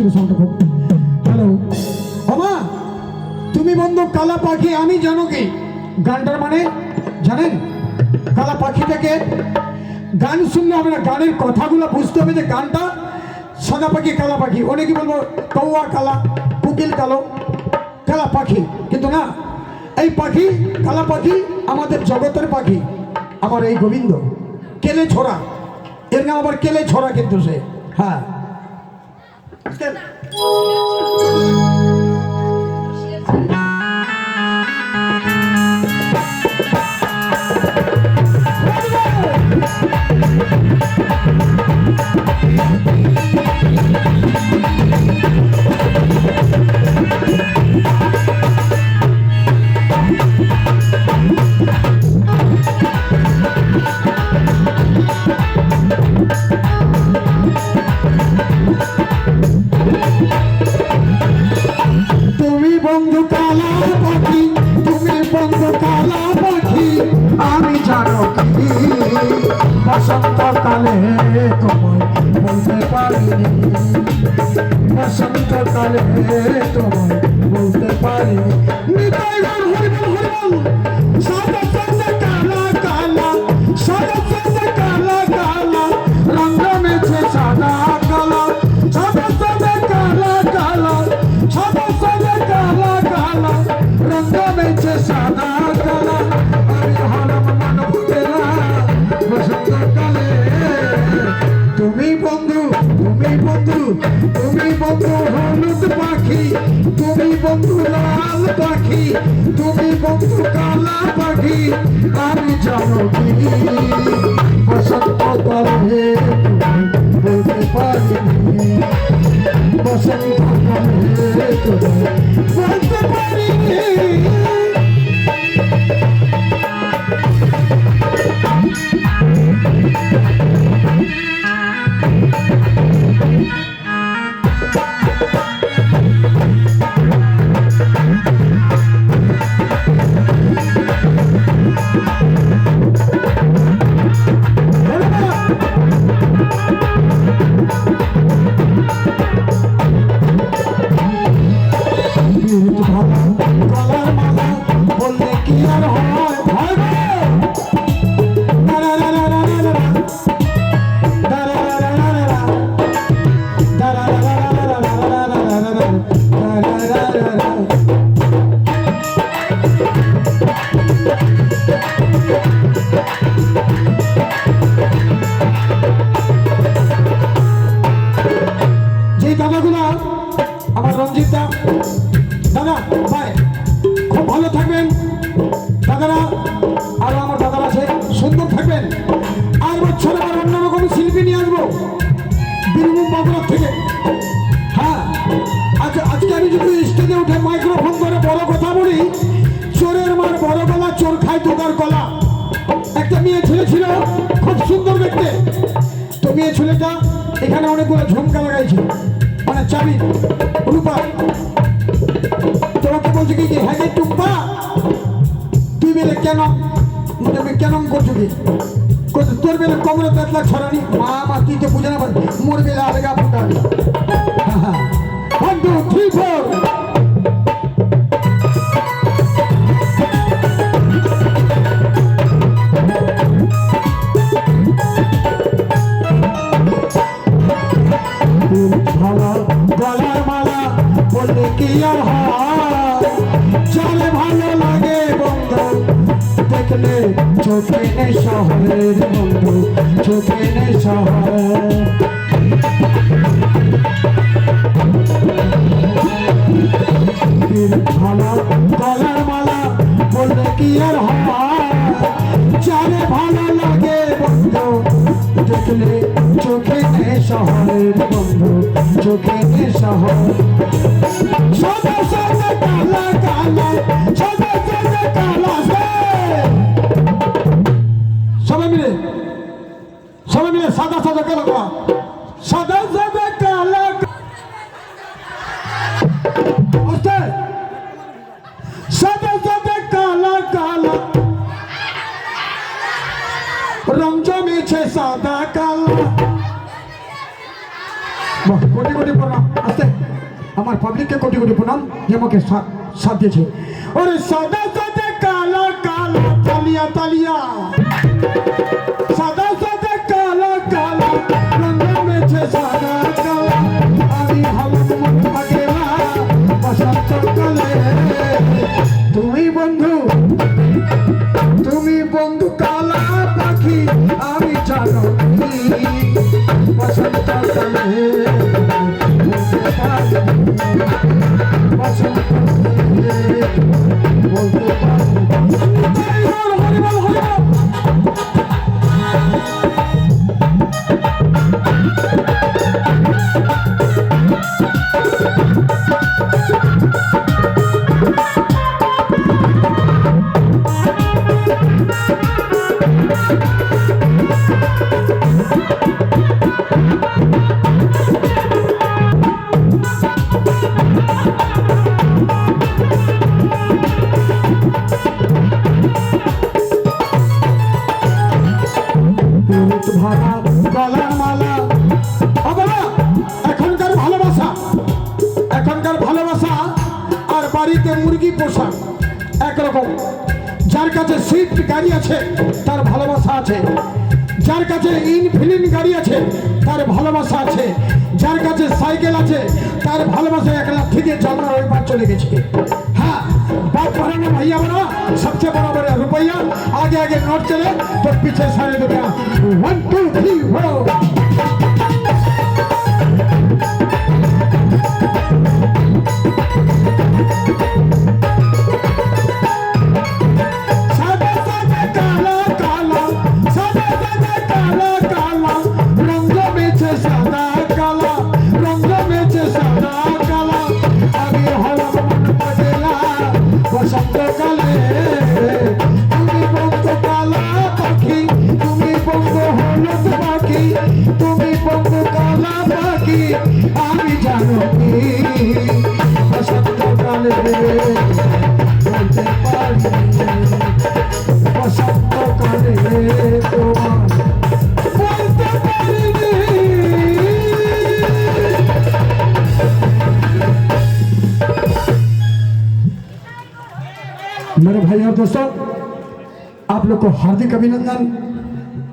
ছিল সাউন্ডটা খুব। হ্যালো বাবা, তুমি বন্ধু কালা পাখি আমি জানো কি গানটার মানে জানেন? কালা পাখিটাকে গান শুনলে হবে না, গানের কথাগুলো বুঝতে হবে যে গানটা সাদা পাখি কালা পাখি। অনেকে বলবো কৌয়া কালা, কোকিল কালো, কালা পাখি, কিন্তু না, এই পাখি কালা পাখি আমাদের জগতের পাখি। আমার এই গোবিন্দ কেলে ছোড়া, এর নাম আবার কেলে ছোড়া, কিন্তু সে হ্যাঁ আমি জানো কি বসন্তকালে তোমায় বলতে পারিনি, বসন্তকালে তোমায় বলতে পারিনি। নিতাই গৌর হরিবল হরিবল, সাদা সাদা কালা কালা, সাদা সাদা কালা কালা, রঙ মেছে সাদা কালা, সাদা সাদা কালা কালা, সাদা সাদা কালা কালা, রঙ মেছে সাদা কালা। তুমি বন্ধু, তুমি বন্ধু, তুমি বন্ধু হলুদ পাখি, তুমি বন্ধু লাল পাখি, তুমি বন্ধু কালা পাখি। আমি জানো কি বসন্তকালে বলতে পারিনি, বসন্তকালে বলতে পারিনি। আমার রঞ্জিত দা দাদা ভাই খুব ভালো থাকবেন দাদারা, আরো আমার দাদারা আছে, সুন্দর থাকবেন। আর বছর আবার অন্যরকম শিল্পী নিয়ে আসবো বীরভূম বাঁকুড়া থেকে। হ্যাঁ আচ্ছা, আজকে আমি যদি স্টেজে উঠে মাইক্রোফোন ধরে বড় কথা বলি, চোরের মার বড় গলা, চোর খায় তোকার গলা। একটা মেয়ে ছেলে ছিল খুব সুন্দর দেখতে, তো মেয়ে ছেলেটা এখানে অনেকগুলো ঝুমকা লাগাইছে, মানে চাবি রূপা। তোমাকে বলছে কি হ্যাঁ গে টুম্পা, তুই বেলে কেন কেন করছো কি? তোর বেলে কমরে পেতলা ছড়ানি মা মা, তুই তো বুঝে না পারি, মোর বেলে আলেগা ফুটানি। 1 2 3 4 গলার মালা বললে কি আর হয়, চলে ভালো লাগে বন্ধু দেখলে, চোখে নেই শহরের বন্ধু, চোখে নেই শহর। গলার মালা বললে কি আর হয়, চলে ভালো লাগে বন্ধু দেখলে, চোখে নেই শহরের বন্ধু, চোখে নেই শহর। সাদা সাদা কালা কালা, সাদা সাদা কালা, সবাই মিলে সাদা সাদা কালা কালা, সাদা সাদা কালা, সাদা সাদা কালা কালা, রং জমেছে সাদা কালা। কোটি কোটি প্রণাম। আস্তে আমার পাবলিককে কোটি কোটি প্রণাম যে আমাকে সাথ দিয়েছে। ওরে সাদা সাদা কালা কালা তালিয়া তালিয়া, সাদা সাদা কালা কালা রঙ মেছে সাদা কালা, আমি হলাম মন পাগলা বসন্তকালে। তুমি বন্ধু, তুমি বন্ধু কালা পাখি, আমি জানো বসন্তকালে বলতে পারি, বসন্তকালে বলতে পারি। হরি বল, হরি বল, হরি বল। ভাড়া গলার মালা, এখনকার ভালোবাসা, এখনকার ভালোবাসা আর বাড়িতে মুরগি পোষা একরকম। যার কাছে সুইফট গাড়ি আছে তার ভালোবাসা আছে, যার কাছে ইনফিনিট গাড়ি আছে তার ভালোবাসা আছে, যার কাছে সাইকেল আছে তার ভালোবাসা 1 লাখ থেকে জানার ওই বার চলে গেছে। হ্যাঁ, बात भराना भैया बना, सबसे बड़ा बड़ा रुपया, आगे आगे नोट चले तो पीछे सारे रुपया। 1 2 3 4। আমি জানো কি বসন্তকালে বলতে পারি, বসন্তকালে তোমার বলতে পারিনি। मेरे भाई और दोस्तों, आप लोग को हार्दिक अभिनंदन।